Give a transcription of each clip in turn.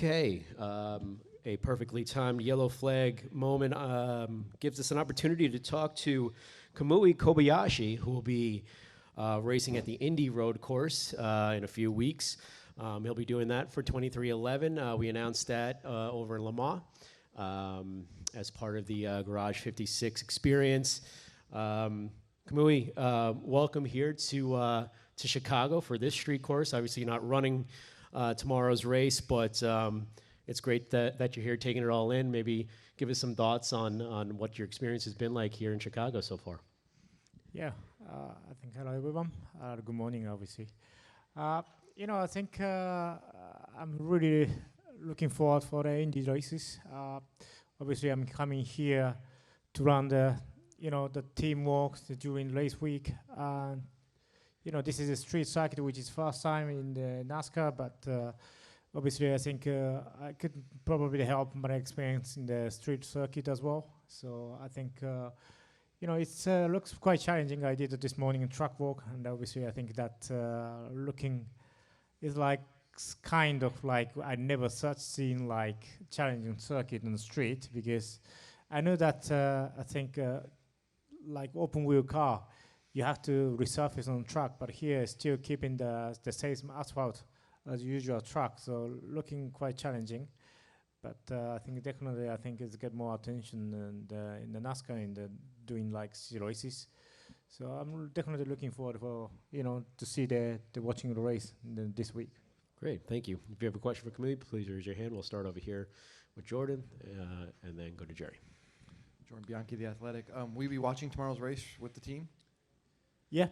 Okay, a perfectly timed yellow flag moment gives us an opportunity to talk to Kamui Kobayashi, who will be racing at the Indy Road Course in a few weeks. He'll be doing that for 2311. We announced that over in Le Mans as part of the Garage 56 experience. Kamui, welcome here to Chicago for this street course. Obviously, you're not running tomorrow's race, but it's great that you're here taking it all in. Maybe give us some thoughts on what your experience has been like here in Chicago so far. Yeah, I think hello everyone. Good morning, obviously. I think I'm really looking forward for the Indy races. Obviously, I'm coming here to run the teamwork during race week. This is a street circuit, which is first time in the NASCAR, but obviously I think I could probably help my experience in the street circuit as well. So I think, it looks quite challenging. I did it this morning in track walk, and obviously I think that looking is like kind of like I never such seen like challenging circuit on the street, because I know that I think like open wheel car, you have to resurface on track, but here still keeping the same asphalt as usual track, so looking quite challenging. But I think definitely it's get more attention in the NASCAR in the doing like races. So I'm definitely looking forward for to see the watching the race this week. Great, thank you. If you have a question for Kamui, please raise your hand. We'll start over here with Jordan and then go to Jerry. Jordan Bianchi, The Athletic. Will you be watching tomorrow's race with the team? Yeah.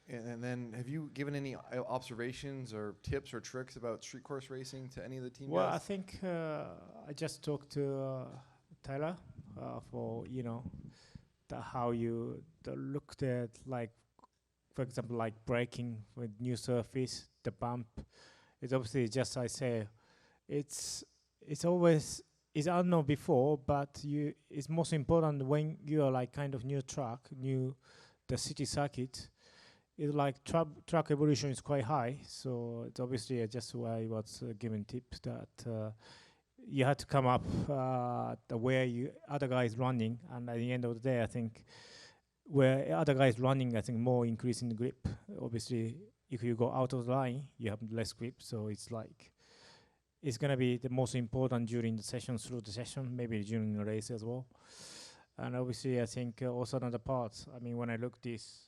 And then have you given any observations or tips or tricks about street course racing to any of the team Well, guys? I think I just talked to Tyler for how you looked at, like, for example, like braking with new surface, the bump. It's obviously just I say, it's always is unknown before, but it's most important when you are like kind of new track, the city circuit. It's like track evolution is quite high, so it's obviously just why I was given tips that you had to come up the where you other guys running, and at the end of the day, I think where other guys running, I think more increase in the grip. Obviously, if you go out of the line, you have less grip, so it's gonna be the most important during the session, through the session, maybe during the race as well. And obviously, I think also another part. I mean, when I look this,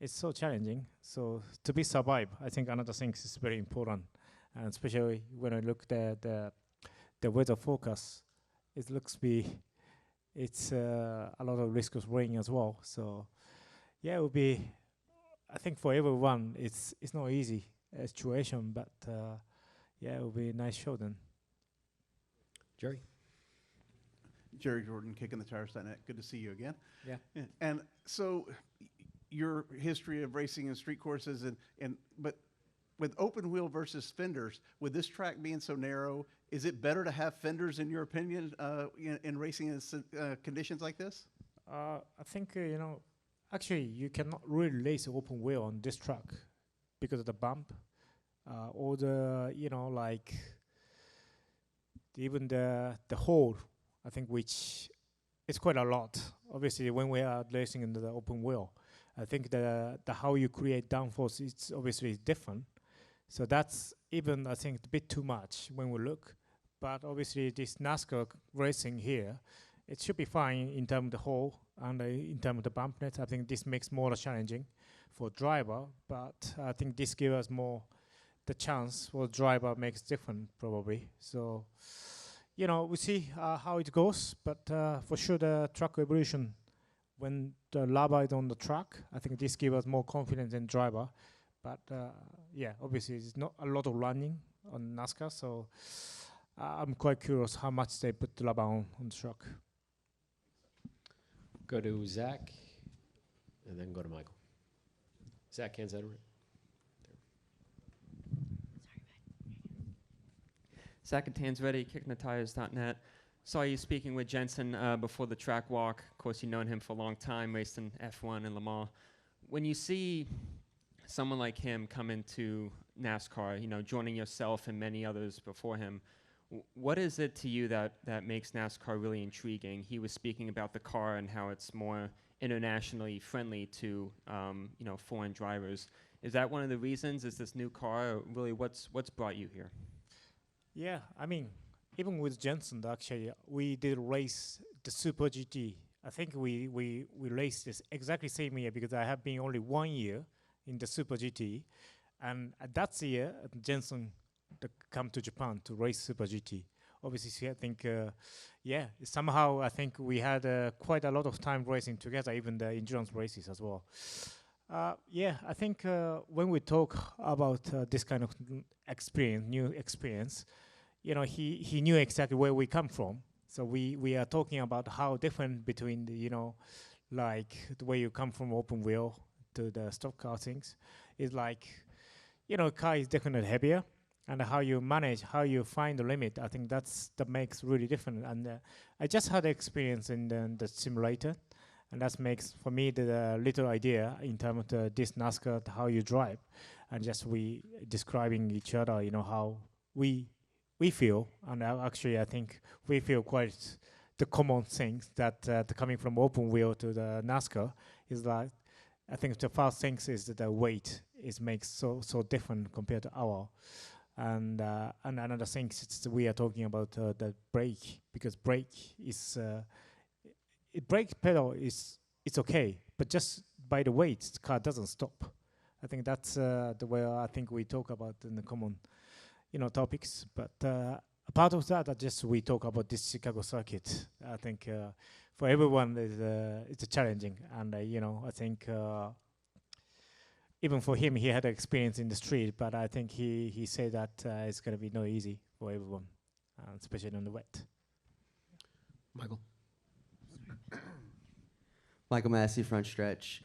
it's so challenging. So to be survive, I think another thing is very important, and especially when I look at the weather forecast, it looks it's a lot of risk of rain as well. So yeah, it will be. I think for everyone, it's not easy situation, but yeah, it will be a nice show then. Jerry. Jerry Jordan, Kicking the Tires.net. Good to see you again. Yeah. And so your history of racing in street courses, but with open wheel versus fenders, with this track being so narrow, is it better to have fenders, in your opinion, in racing in conditions like this? I think, actually you cannot really race open wheel on this track because of the bump, or even the hole, I think, which is quite a lot. Obviously, when we are racing in the open wheel, I think the how you create downforce is obviously different. So that's even, I think, a bit too much when we look. But obviously, this NASCAR racing here, it should be fine in terms of the hole and in terms of the bump net. I think this makes more challenging for driver, but I think this gives us more the chance for driver makes different probably. So, we see how it goes, but for sure the track evolution, when the lava is on the track, I think this gives us more confidence in driver. But yeah, obviously it's not a lot of running on NASCAR, so I'm quite curious how much they put the lava on the track. Go to Zach, and then go to Michael. Zach Canzetter. Zach at Tansready, KickingTheTires.net. Saw you speaking with Jensen before the track walk. Of course, you've known him for a long time, raced in F1 and Le Mans. When you see someone like him come into NASCAR, joining yourself and many others before him, what is it to you that makes NASCAR really intriguing? He was speaking about the car and how it's more internationally friendly to foreign drivers. Is that one of the reasons? Is this new car really what's brought you here? Yeah, I mean, even with Jensen, actually, we did race the Super GT. I think we raced this exactly same year because I have been only 1 year in the Super GT, and that year Jensen come to Japan to race Super GT. Obviously, I think, somehow I think we had quite a lot of time racing together, even the endurance races as well. I think when we talk about this kind of experience, new experience, he knew exactly where we come from. So we are talking about how different between like the way you come from open wheel to the stock car things is like, car is definitely heavier, and how you manage, how you find the limit. I think that makes really different. And I just had experience in the simulator, and that makes for me the little idea in terms of this NASCAR, how you drive, and just we describing each other, how we feel. And actually, I think we feel quite the common things that coming from open wheel to the NASCAR is like. I think the first things is that the weight makes so different compared to our. And another thing is we are talking about the brake, because brake is brake pedal is it's okay, but just by the weight, the car doesn't stop. I think that's the way I think we talk about in the common, topics. But apart of that, we talk about this Chicago circuit. I think for everyone it's challenging, and I think. Even for him, he had experience in the street, but I think he said that it's going to be no easy for everyone, especially on the wet. Michael. Michael Massey, front stretch.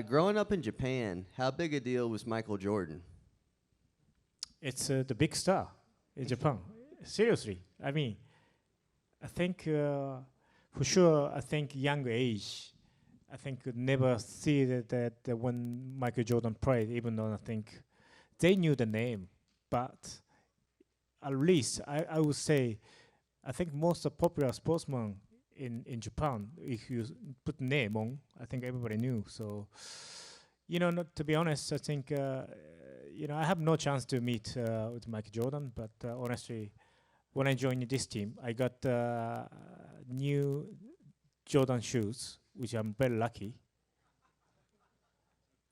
Growing up in Japan, how big a deal was Michael Jordan? It's the big star in Japan. Seriously, I mean, I think for sure. I think young age. I think could never see that when Michael Jordan played, even though I think they knew the name, but at least I would say, I think most of popular sportsmen in Japan, if you put name on, I think everybody knew. So, not to be honest, I think, I have no chance to meet with Michael Jordan, but honestly, when I joined this team, I got new Jordan shoes, which I'm very lucky,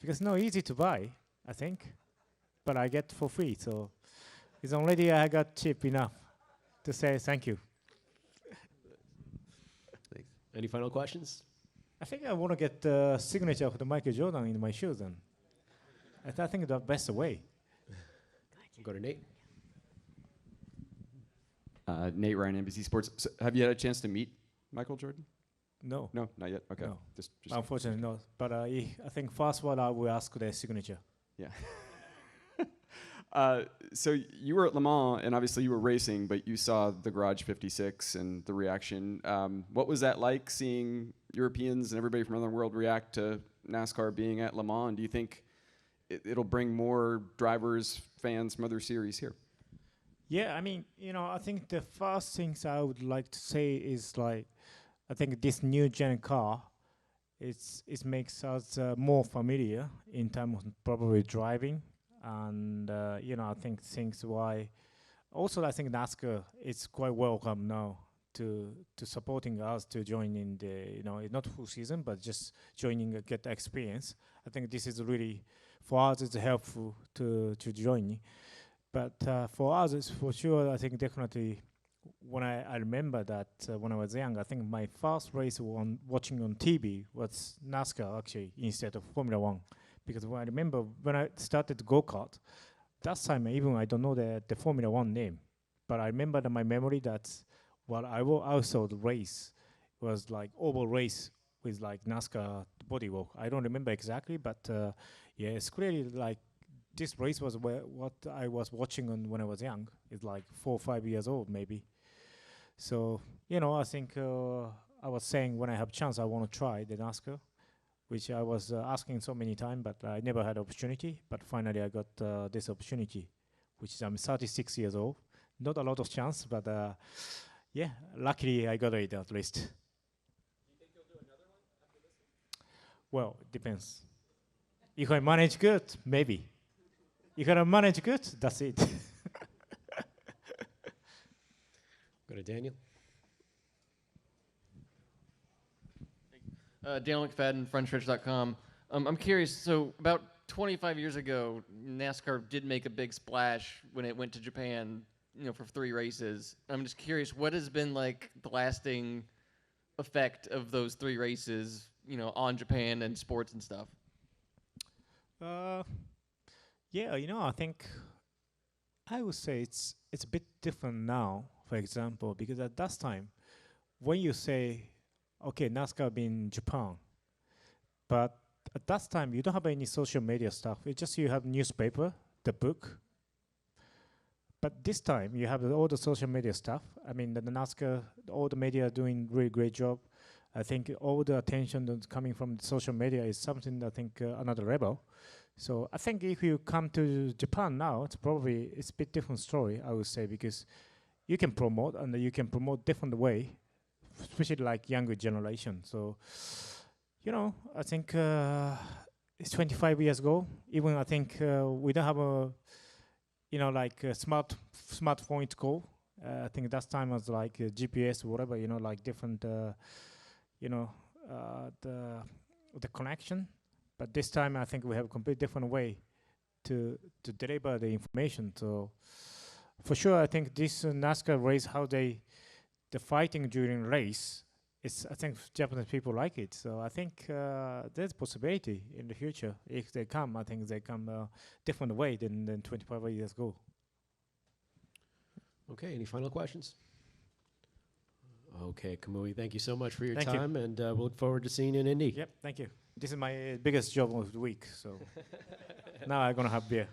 because no easy to buy, I think, but I get for free. So it's already I got cheap enough to say thank you. Thanks. Any final questions? I think I want to get the signature of the Michael Jordan in my shoes, and I think the best way. We'll go to Nate. Nate Ryan, NBC Sports. So have you had a chance to meet Michael Jordan? No, No, not yet. Okay, No. just unfortunately not. But I think first one I will ask their signature. yeah. So you were at Le Mans, and obviously you were racing, but you saw the Garage 56 and the reaction. What was that like, seeing Europeans and everybody from around the world react to NASCAR being at Le Mans? Do you think it'll bring more drivers, fans from other series here? Yeah, I mean, I think the first things I would like to say is like, I think this new gen car, it makes us more familiar in terms of probably driving, and I think things why. Also, I think NASCAR is quite welcome now to supporting us to join in the not full season, but just joining get the experience. I think this is really for us it's helpful to join, but for us it's for sure. I think definitely. When I remember that when I was young, I think my first race watching on TV was NASCAR actually instead of Formula One, because when I remember when I started go-kart, that time even I don't know the Formula One name, but I remember my memory that I also the race was like oval race with like NASCAR bodywork. I don't remember exactly, but yeah, it's clearly like this race was what I was watching on when I was young. It's like 4 or 5 years old maybe. So, I think I was saying when I have chance, I want to try the NASCAR. which I was asking so many times, but I never had opportunity. But finally, I got this opportunity, which is I'm 36 years old. Not a lot of chance, but yeah, luckily I got it at least. You think you'll do another one after this one? Well, it depends. If I manage good, maybe. If I don't manage good, that's it. Go to Daniel. Daniel McFadden, frontstretch.com. I'm curious, so about 25 years ago, NASCAR did make a big splash when it went to Japan, for 3 races. I'm just curious, what has been like the lasting effect of those 3 races, on Japan and sports and stuff? Yeah, I think I would say it's a bit different now, for example, because at that time, when you say, okay, NASCAR been in Japan, but at that time you don't have any social media stuff. It's just you have newspaper, the book. But this time you have all the social media stuff. I mean, the NASCAR, all the media are doing really great job. I think all the attention that's coming from the social media is something I think another level. So I think if you come to Japan now, it's a bit different story, I would say, because you can promote and you can promote different way, especially like younger generation. So, I think it's 25 years ago. Even I think we don't have a, like a smartphone to call. I think that time was like GPS or whatever, like different, the connection. But this time, I think we have a completely different way to deliver the information. So, for sure, I think this NASCAR race, how the fighting during race, I think Japanese people like it. So I think there's possibility in the future. If they come, I think they come different way than 25 years ago. Okay, any final questions? Okay, Kamui, thank you so much for your Thank you. time, and we'll look forward to seeing you in Indy. Yep, thank you. This is my biggest job of the week, so now I'm gonna have beer.